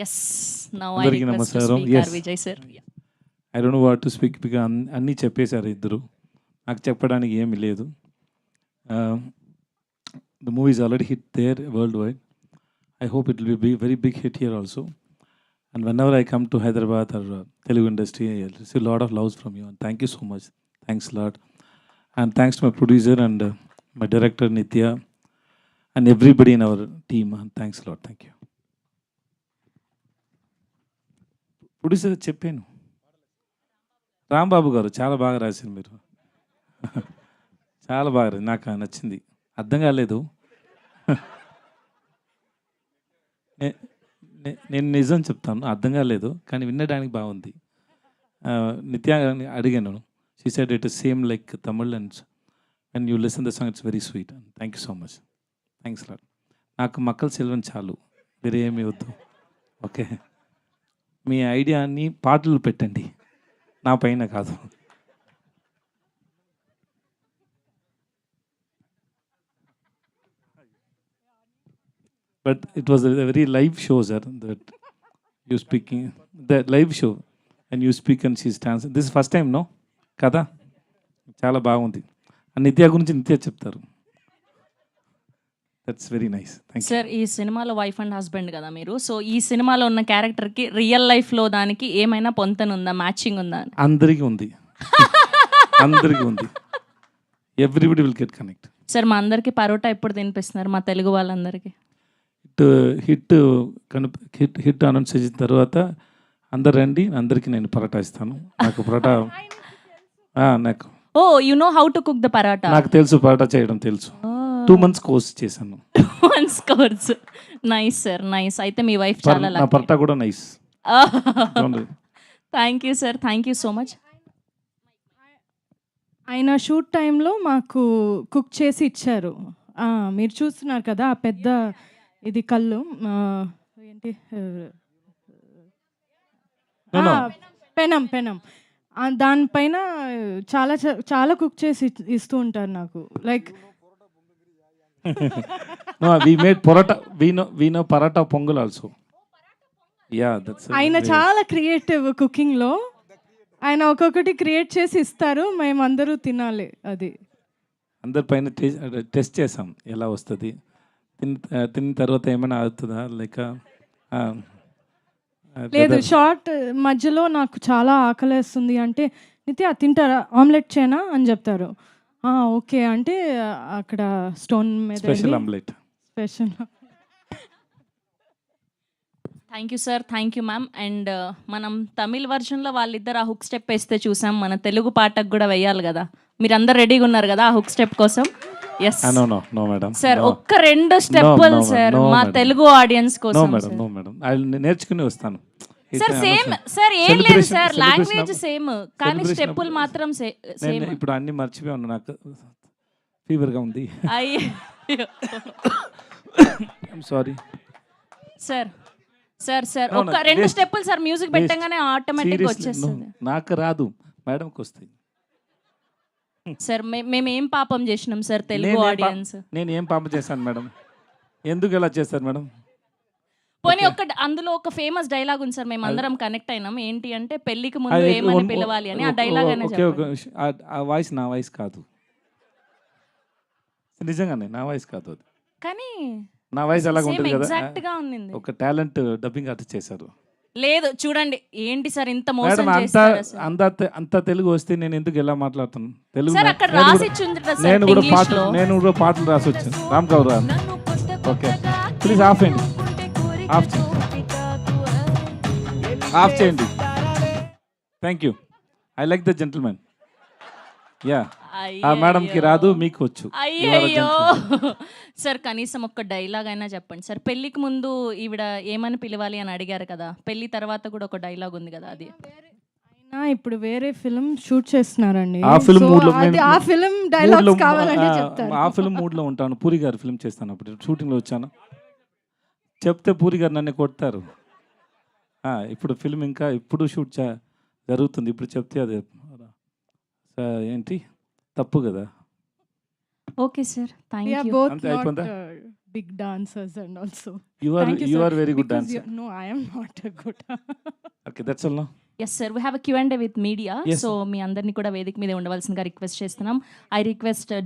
Yes. Now I అందరికీ request to నమస్కారం. speak Yes. our Vijay sir. Yeah. I don't know what to speak because అన్నీ చెప్పేశారు ఇద్దరు. నాకు చెప్పడానికి ఏమీ లేదు. The movie is already hit there world wide. I hope it will be very big hit here also. And whenever I come to Hyderabad our Telugu industry I receive lot of loves from you and thank you so much. Thanks lot. And thanks to my producer and my director Nitya and everybody in our team. Thanks lot. Thank you. Producer చెప్పాను, రాంబాబు గారు చాలా బాగా రాశారు మీరు. చాలా బాగా నాకు నచ్చింది. అర్థం కాలేదు. నేను నిజం చెప్తాను, అర్థం కాలేదు కానీ వినడానికి బాగుంది. నిత్య అడిగాను, she said it is same like Tamil and you listen the song it's very sweet. Thank you so much. Thanks lot. నాకు మక్కల సెల్వన్ చాలు, వేరే ఏమీ వద్దు. ఓకే, మీ ఐడియాని పాటలు పెట్టండి, నా పైన కాదు. But it was a very live show, sir, that you speaking, the live show and you speak and she stands. This is first time, no? కదా, చాలా బాగుంది. నిత్య గురించి నిత్య చెప్తారు. That's very nice. Thank you sir, ఈ సినిమాలో wife and husband కదా మీరు, సో ఈ సినిమాలో ఉన్న క్యారెక్టర్కి రియల్ లైఫ్లో దానికి ఏమైనా పొంతనుందా, మ్యాచింగ్ ఉందా? అందరికీ ఉంది. అందరికీ ఉంది. Everybody will get connect. Sir, మా అందరికి పరోటా ఎప్పుడు తినిపిస్తున్నారు, మా తెలుగు వాళ్ళందరికీ? హిట్ హిట్ అనౌన్స్ చేసిన తర్వాత అందరు రండి, అందరికీ నేను పరోటా ఇస్తాను. నాకు పరోటా నాకు oh you know how to cook the parotta? నాకు తెలుసు, పరోటా చేయడం తెలుసు. 2 months కోర్స్ చేశాను. 2 months course. Nice sir, nice. అయితే మీ వైఫ్ చాలా నా పరోటా కూడా nice. Thank you sir, thank you so much. ఆయన షూట్ టైంలో మాకు కుక్ చేసి ఇచ్చారు. మీరు చూస్తున్నారు కదా ఆ పెద్ద ఇది కళ్ళు ఏంటి, పెనం పెనం, దానిపైన చాలా చాలా కుక్ చేసి ఇస్తూ ఉంటారు నాకు. Like we made paratha, we know paratha pongal also. Yeah, that's ఆయన చాలా క్రియేటివ్ కుకింగ్లో. ఆయన ఒక్కొక్కటి క్రియేట్ చేసి ఇస్తారు, మేమందరూ తినాలి. అది అందరి పైన టెస్ట్ చేసాం ఎలా వస్తుంది. తిన్న తర్వాత ఏమైనా అవుతుందా లేక లేదు. షార్ట్ మధ్యలో నాకు చాలా ఆకలేస్తుంది అంటే, నిత్య తింటారా, ఆమ్లెట్ చేయనా అని చెప్తారు. ఓకే అంటే అక్కడ స్టోన్ మీద special omelette. Special. Thank you sir, thank you ma'am. And మనం తమిళ్ వర్షన్లో వాళ్ళిద్దరు ఆ హుక్ స్టెప్ వేస్తే చూసాం, మన తెలుగు పాటకు కూడా వేయాలి కదా. మీరు అందరు రెడీగా ఉన్నారు కదా ఆ హుక్ స్టెప్ కోసం? ఎస్ సార్, ఒక్క 2 స్టెప్పులు సార్ మా తెలుగు ఆడియన్స్ కోసం. నేర్చుకుని వస్తాను సార్. సేమ్ సార్, ఏం లేదు సార్, లాంగ్వేజ్ సేమ్ కానీ స్టెప్పులు మాత్రం సేమ్. ఇప్పుడు అన్ని మర్చిపోయి ఉన్నా, నాకు ఫీవర్గా ఉంది. Sorry sir. సార్ సార్ ఒక 2 స్టెప్పులు సార్, మ్యూజిక్ పెట్టగానే ఆటోమేటిక్గా వచ్చేస్తుంది. నాకు రాదు, మేడంకి వస్తాయి. సార్ మేము ఏం పాపం చేసినాం సార్ తెలుగు ఆడియన్స్? నేను ఏం పాపం చేశాను మేడం? ఎందుకు ఎలా చేస్తారు మేడం? పోనీ అందులో ఒక ఫేమస్ డైలాగ్ ఉంది సార్, మేము అందరం కనెక్ట్ అయినాం. ఏంటి అంటే, పెళ్లికి ముందు ఏమని పిలవాలి అని. ఆ డైలాగ్ ఆ వాయిస్ నా వాయిస్ కాదు, నిజంగానే నా వాయిస్ కాదు అది. కానీ నా వాయిస్ అలాగ ఉంటుంది కదా, ఎగ్జాక్ట్ గా ఉంది. ఒక టాలెంట్ డబ్బింగ్ ఆర్టిస్ట్ చేశారు. లేదు చూడండి, ఏంటి సార్ ఇంత మోసం మేడం? చేస్తారు? అంత తెలుగు వస్తే నేను ఎందుకు ఎలా మాట్లాడుతాను తెలుగు? సార్ అక్కడ రాసి ఇచ్చింది సార్, నేను కూడా పాటలు రాసి వచ్చాను. Ram Kaura. Okay, please off చేయండి, ఆఫ్ చేయండి. Thank you. I like the gentlemen. Yeah, మేడంకి రాదు, మీకు వచ్చు. అయ్యో సార్, కనీసం ఒక్క డైలాగ్ అయినా చెప్పండి సార్. పెళ్లికి ముందు ఈవిడ ఏమని పిలవాలి అని అడిగారు కదా, పెళ్లి తర్వాత కూడా ఒక డైలాగ్ ఉంది కదా, అది. ఇప్పుడు వేరే ఫిల్మ్ షూట్ చేస్తున్నారండి. ఆ ఫిల్మ్ డైలాగ్స్ కావాలంటే చెప్తారు. ఆ ఫిల్మ్ మూడ్ లో ఉంటాను. పూరి గారు ఫిల్మ్ చేస్తాను, అప్పుడు షూటింగ్ లో వచ్చాను. చెప్తే పూరి గారు నన్ను కొడతారు. ఇప్పుడు ఫిల్మ్ ఇంకా ఇప్పుడు షూట్ జరుగుతుంది, ఇప్పుడు చెప్తే అది ఏంటి తప్పు కదా. Okay sir, thank you. అంతే అయిపోయిందా? Big dancers and also. You are very good dancer. No, I am not a good. Okay, that's all now. Yes sir, we have a Q&A with media. Yes, so మీ అందరినీ కూడా వేదిక మీద ఉండవలసిందిగా request చేస్తున్నాం. I request